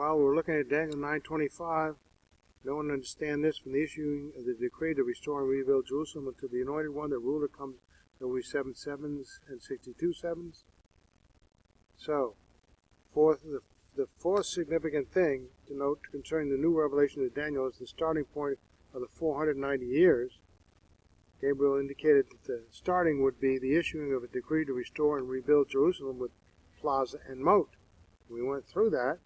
Well, we're looking at Daniel 9:25. No one understand this. From the issuing of the decree to restore and rebuild Jerusalem until the Anointed One, the ruler, comes. There will be 7 sevens and 62 sevens. So, the fourth significant thing to note concerning the new revelation of Daniel is the starting point of the 490 years. Gabriel indicated that the starting would be the issuing of a decree to restore and rebuild Jerusalem with plaza and moat. We went through that,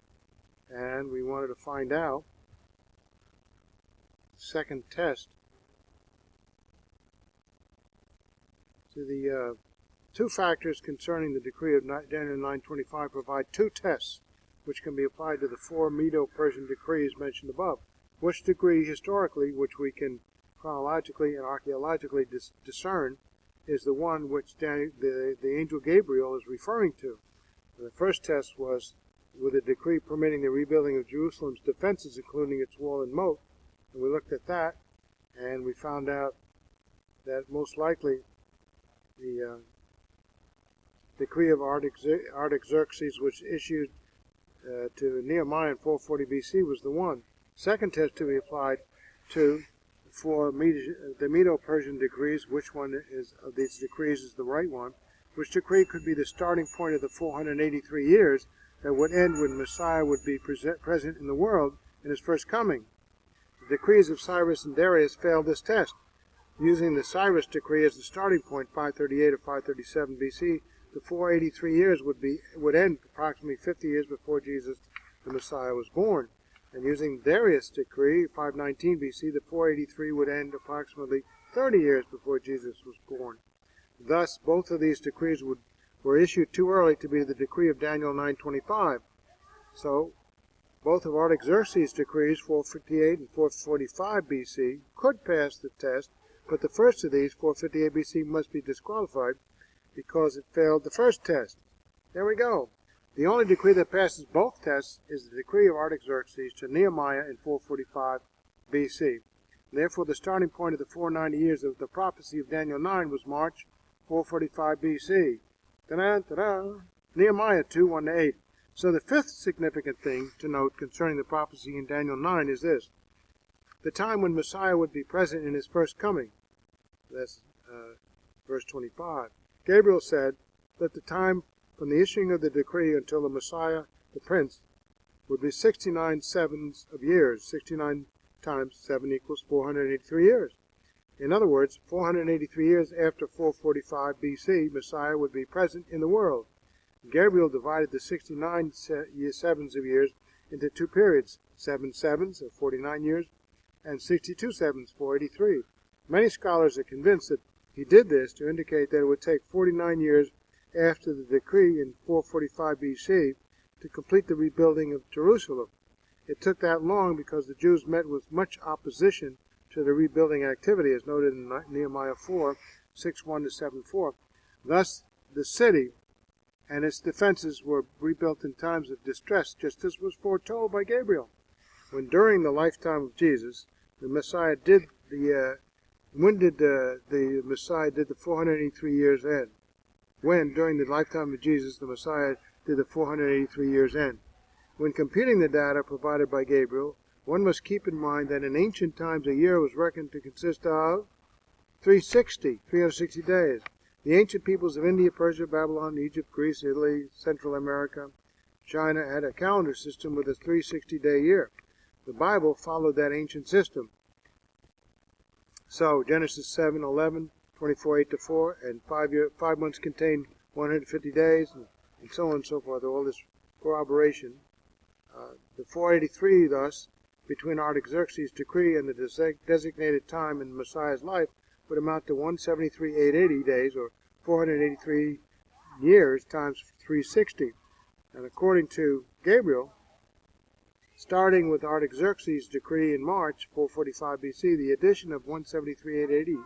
and we wanted to find out the second test to the two factors concerning the decree of Daniel 9:25 provide two tests which can be applied to the 4 Medo-Persian decrees mentioned above. Which decree historically, which we can chronologically and archaeologically discern, is the one which the angel Gabriel is referring to. And the first test was with a decree permitting the rebuilding of Jerusalem's defenses, including its wall and moat. And we looked at that, and we found out that most likely the decree of Artaxerxes, which issued to Nehemiah in 440 BC, was the one. Second test to be applied to for the Medo-Persian decrees, which one of these decrees is the right one, which decree could be the starting point of the 483 years that would end when Messiah would be present in the world in his first coming. The decrees of Cyrus and Darius failed this test. Using the Cyrus decree as the starting point, 538 or 537 BC, the 483 years would end approximately 50 years before Jesus, the Messiah, was born. And using Darius' decree, 519 BC, the 483 would end approximately 30 years before Jesus was born. Thus, both of these decrees were issued too early to be the decree of Daniel 9:25. So, both of Artaxerxes' decrees, 458 and 445 BC, could pass the test, but the first of these, 458 BC, must be disqualified because it failed the first test. There we go. The only decree that passes both tests is the decree of Artaxerxes to Nehemiah in 445 BC. Therefore, the starting point of the 490 years of the prophecy of Daniel 9 was March 445 BC. Ta-da, Nehemiah 2:1-8. So the fifth significant thing to note concerning the prophecy in Daniel 9 is this: the time when Messiah would be present in his first coming. That's verse 25. Gabriel said that the time from the issuing of the decree until the Messiah, the Prince, would be 69 sevens of years. 69 times 7 equals 483 years. In other words, 483 years after 445 BC, Messiah would be present in the world. Gabriel divided the 69 sevens of years into two periods, 7 sevens of 49 years and 62 sevens, 483. Many scholars are convinced that he did this to indicate that it would take 49 years after the decree in 445 BC to complete the rebuilding of Jerusalem. It took that long because the Jews met with much opposition to the rebuilding activity, as noted in Nehemiah 4, 6:1-7:4. Thus, the city and its defenses were rebuilt in times of distress, just as was foretold by Gabriel. When during the lifetime of Jesus, the Messiah did the Messiah did the 483 years end? When, during the lifetime of Jesus, the Messiah did the 483 years end? When computing the data provided by Gabriel, one must keep in mind that in ancient times a year was reckoned to consist of 360 days. The ancient peoples of India, Persia, Babylon, Egypt, Greece, Italy, Central America, China had a calendar system with a 360-day year. The Bible followed that ancient system. So, Genesis 7:11, 24:8-4, and 5 months contain 150 days, and so on and so forth, all this corroboration. The 483, thus, between Artaxerxes' decree and the designated time in Messiah's life would amount to 173,880 days, or 483 years times 360. And according to Gabriel, starting with Artaxerxes' decree in March 445 BC, the addition of 173,880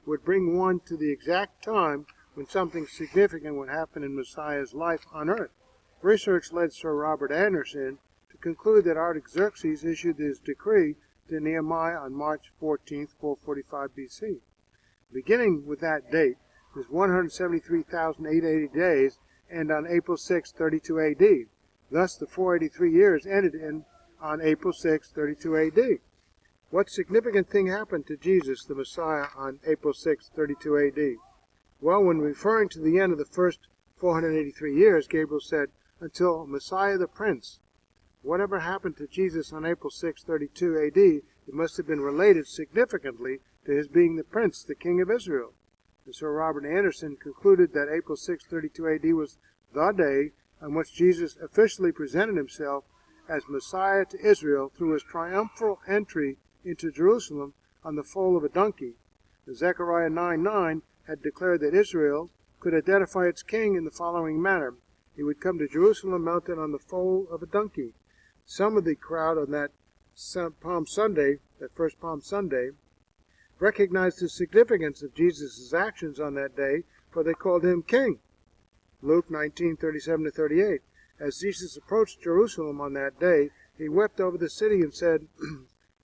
would bring one to the exact time when something significant would happen in Messiah's life on earth. Research led Sir Robert Anderson to conclude that Artaxerxes issued his decree to Nehemiah on March 14, 445 BC. Beginning with that date, his 173,880 days end on April 6, 32 AD. Thus, the 483 years ended on April 6, 32 A.D. What significant thing happened to Jesus, the Messiah, on April 6, 32 A.D.? Well, when referring to the end of the first 483 years, Gabriel said, until Messiah the Prince. Whatever happened to Jesus on April 6, 32 A.D., it must have been related significantly to his being the Prince, the King of Israel. And Sir Robert Anderson concluded that April 6, 32 A.D. was the day on which Jesus officially presented himself as Messiah to Israel through his triumphal entry into Jerusalem on the foal of a donkey. Zechariah 9:9 had declared that Israel could identify its king in the following manner. He would come to Jerusalem mounted on the foal of a donkey. Some of the crowd on that Palm Sunday, that first Palm Sunday, recognized the significance of Jesus' actions on that day, for they called him king. Luke 19:37-38. As Jesus approached Jerusalem on that day, he wept over the city and said,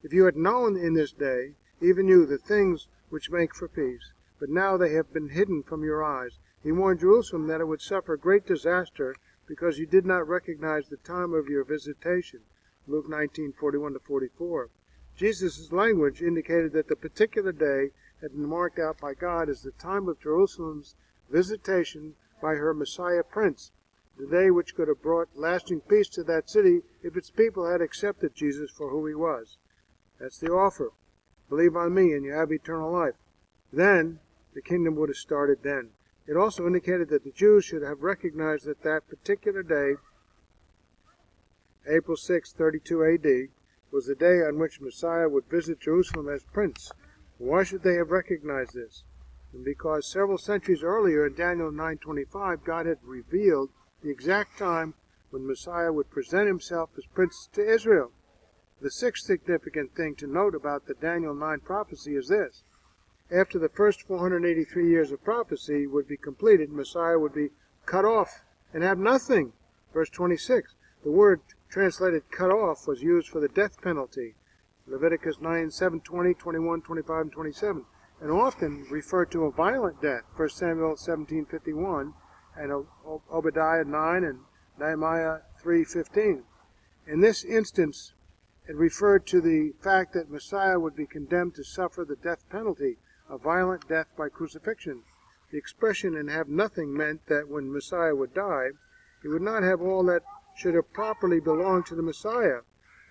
If you had known in this day, even you, the things which make for peace, but now they have been hidden from your eyes. He warned Jerusalem that it would suffer great disaster because you did not recognize the time of your visitation. Luke 19:41-44. Jesus' language indicated that the particular day had been marked out by God as the time of Jerusalem's visitation by her Messiah Prince, the day which could have brought lasting peace to that city if its people had accepted Jesus for who he was. That's the offer. Believe on me and you have eternal life. Then, the kingdom would have started then. It also indicated that the Jews should have recognized that that particular day, April 6, 32 A.D., was the day on which Messiah would visit Jerusalem as Prince. Why should they have recognized this? And because several centuries earlier in Daniel 9:25, God had revealed the exact time when Messiah would present himself as Prince to Israel. The sixth significant thing to note about the Daniel 9 prophecy is this. After the first 483 years of prophecy would be completed, Messiah would be cut off and have nothing. Verse 26. The word translated cut off was used for the death penalty. Leviticus 9, 7, 20, 21, 25, and 27. And often referred to a violent death. 1 Samuel 17:51 and Obadiah 9 and Nehemiah 3:15. In this instance, it referred to the fact that Messiah would be condemned to suffer the death penalty, a violent death by crucifixion. The expression "and have nothing" meant that when Messiah would die, he would not have all that should have properly belonged to the Messiah.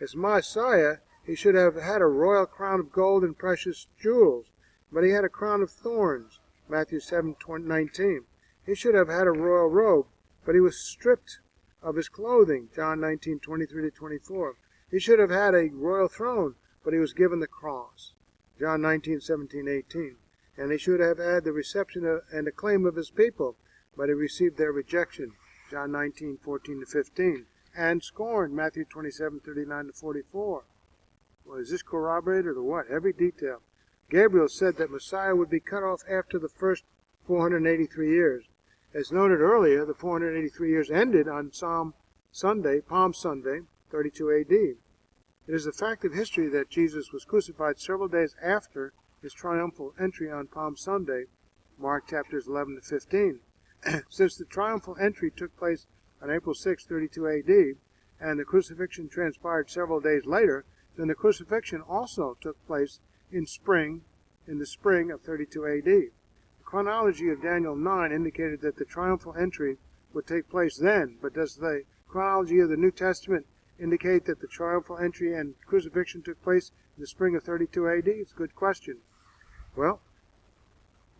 As Messiah, he should have had a royal crown of gold and precious jewels, but he had a crown of thorns. Matthew 7:19. He should have had a royal robe, but he was stripped of his clothing. John 19:23-24. He should have had a royal throne, but he was given the cross. John 19:17-18. And he should have had the reception and acclaim of his people, but he received their rejection. John 19:14-15. And scorn. Matthew 27:39-44. Well, is this corroborated or what? Every detail. Gabriel said that Messiah would be cut off after the first 483 years. As noted earlier, the 483 years ended on Palm Sunday, 32 A.D. It is a fact of history that Jesus was crucified several days after his triumphal entry on Palm Sunday, Mark chapters 11-15. Since the triumphal entry took place on April 6, 32 A.D., and the crucifixion transpired several days later, then the crucifixion also took place in the spring of 32 A.D. The chronology of Daniel 9 indicated that the triumphal entry would take place then, but does the chronology of the New Testament indicate that the triumphal entry and crucifixion took place in the spring of 32 A.D.? It's a good question. Well,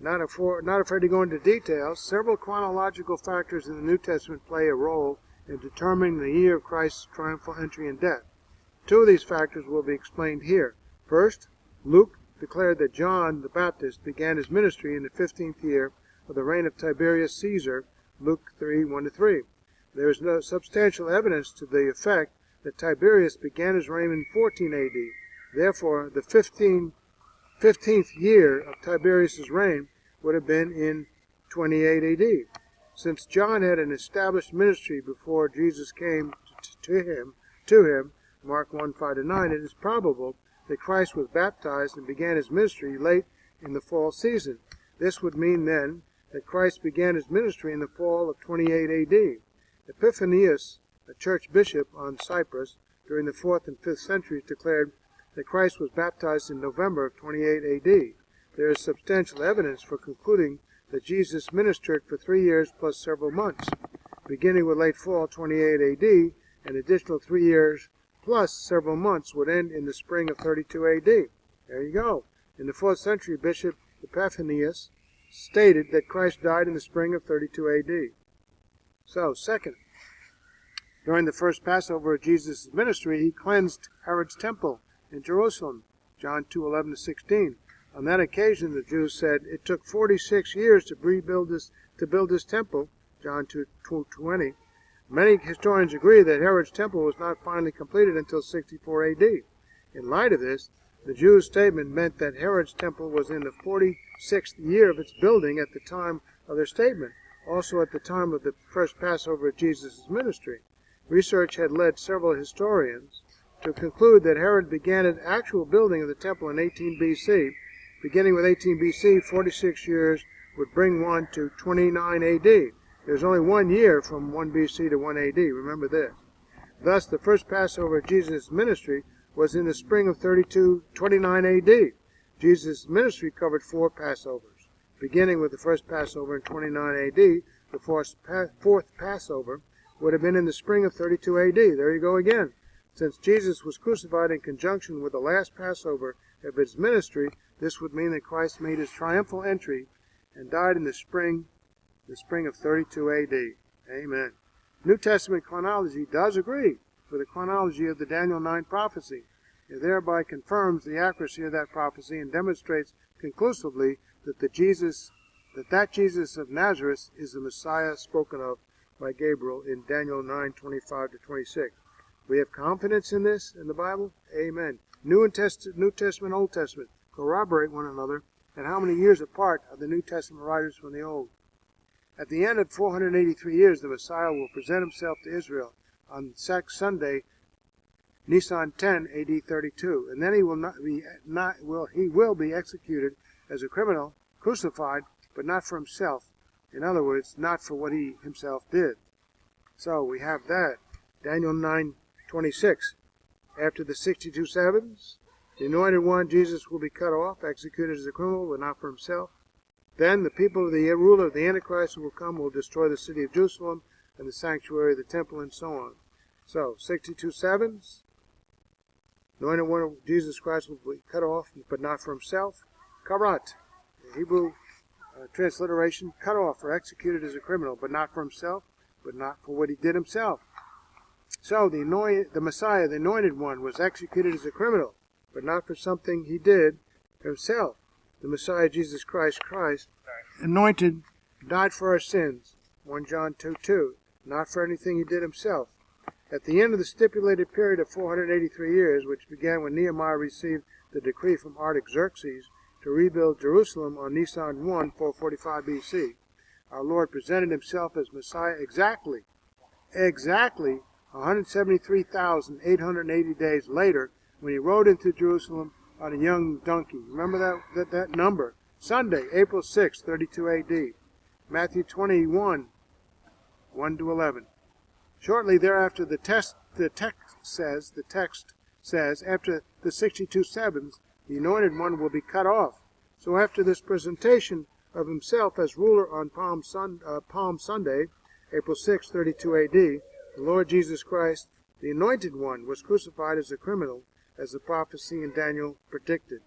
not afraid to go into details. Several chronological factors in the New Testament play a role in determining the year of Christ's triumphal entry and death. Two of these factors will be explained here. First, Luke declared that John the Baptist began his ministry in the 15th year of the reign of Tiberius Caesar, Luke 3:1-3. There is no substantial evidence to the effect that Tiberius began his reign in 14 A.D. Therefore, the 15th year of Tiberius' reign would have been in 28 A.D. Since John had an established ministry before Jesus came to him, Mark 1:5-9, it is probable that Christ was baptized and began his ministry late in the fall season. This would mean then that Christ began his ministry in the fall of 28 A.D. Epiphanius a church bishop on Cyprus during the 4th and 5th centuries, declared that Christ was baptized in November of 28 A.D. There is substantial evidence for concluding that Jesus ministered for 3 years plus several months. Beginning with late fall 28 A.D., an additional 3 years plus several months would end in the spring of 32 A.D. There you go. In the 4th century, Bishop Epiphanius stated that Christ died in the spring of 32 A.D. So, second, during the first Passover of Jesus' ministry, he cleansed Herod's temple in Jerusalem, John 2:11-16. On that occasion, the Jews said, it took 46 years to build this temple, John 2:20. Many historians agree that Herod's temple was not finally completed until 64 A.D. In light of this, the Jews' statement meant that Herod's temple was in the 46th year of its building at the time of their statement, also at the time of the first Passover of Jesus' ministry. Research had led several historians to conclude that Herod began an actual building of the temple in 18 B.C. Beginning with 18 B.C., 46 years would bring one to 29 A.D. There's only 1 year from 1 B.C. to 1 A.D. Remember this. Thus, the first Passover of Jesus' ministry was in the spring of 29 A.D. Jesus' ministry covered 4 Passovers. Beginning with the first Passover in 29 A.D., the fourth Passover would have been in the spring of 32 A.D. There you go again. Since Jesus was crucified in conjunction with the last Passover of his ministry, this would mean that Christ made his triumphal entry and died in the spring of 32 A.D. Amen. New Testament chronology does agree with the chronology of the Daniel 9 prophecy. It thereby confirms the accuracy of that prophecy and demonstrates conclusively that Jesus of Nazareth is the Messiah spoken of by Gabriel in Daniel 9:25-26. We have confidence in this in the Bible? Amen. New Testament, Old Testament corroborate one another, and how many years apart are the New Testament writers from the Old? At the end of 483 years, the Messiah will present himself to Israel on Sunday, Nisan 10, AD 32, and then he will be executed as a criminal, crucified, but not for himself. In other words, not for what he himself did. So we have that. Daniel 9:26. After the 62 sevens, the Anointed One, Jesus, will be cut off, executed as a criminal, but not for himself. Then the people of the ruler of the Antichrist who will come will destroy the city of Jerusalem and the sanctuary of the temple and so on. So, 62 sevens, Anointed One of Jesus Christ will be cut off, but not for himself. Karat, the Hebrew transliteration, cut off or executed as a criminal, but not for himself, but not for what he did himself. So, the Messiah, the Anointed One, was executed as a criminal, but not for something he did himself. The Messiah, Jesus Christ, anointed, died for our sins, 1 John 2:2, not for anything he did himself. At the end of the stipulated period of 483 years, which began when Nehemiah received the decree from Artaxerxes to rebuild Jerusalem on Nisan 1, 445 B.C., our Lord presented himself as Messiah exactly 173,880 days later when he rode into Jerusalem on a young donkey. Remember that number. Sunday, April 6, 32 A.D. Matthew 21, 1-11. Shortly thereafter, the text says, after the 62 sevens, the Anointed One will be cut off. So after this presentation of himself as ruler on Palm Sunday, April 6, 32 A.D., the Lord Jesus Christ, the Anointed One, was crucified as a criminal, as the prophecy in Daniel predicted.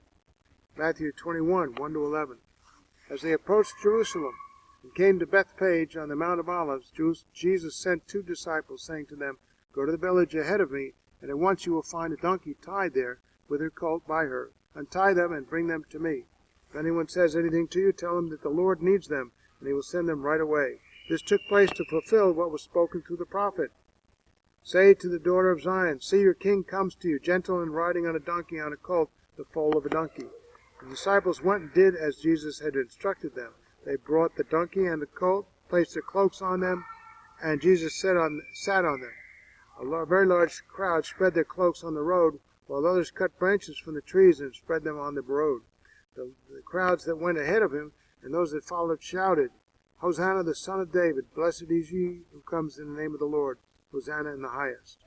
Matthew 21, 1-11. As they approached Jerusalem and came to Bethphage on the Mount of Olives, Jesus sent 2 disciples, saying to them, "Go to the village ahead of me, and at once you will find a donkey tied there, with her colt by her. Untie them and bring them to me. If anyone says anything to you, tell him that the Lord needs them, and he will send them right away." This took place to fulfill what was spoken through the prophet. "Say to the daughter of Zion, see, your king comes to you, gentle and riding on a donkey, on a colt, the foal of a donkey." The disciples went and did as Jesus had instructed them. They brought the donkey and the colt, placed their cloaks on them, and Jesus sat on them. A very large crowd spread their cloaks on the road, while others cut branches from the trees and spread them on the road. The crowds that went ahead of him and those that followed shouted, "Hosanna, the Son of David! Blessed is he who comes in the name of the Lord! Hosanna in the highest.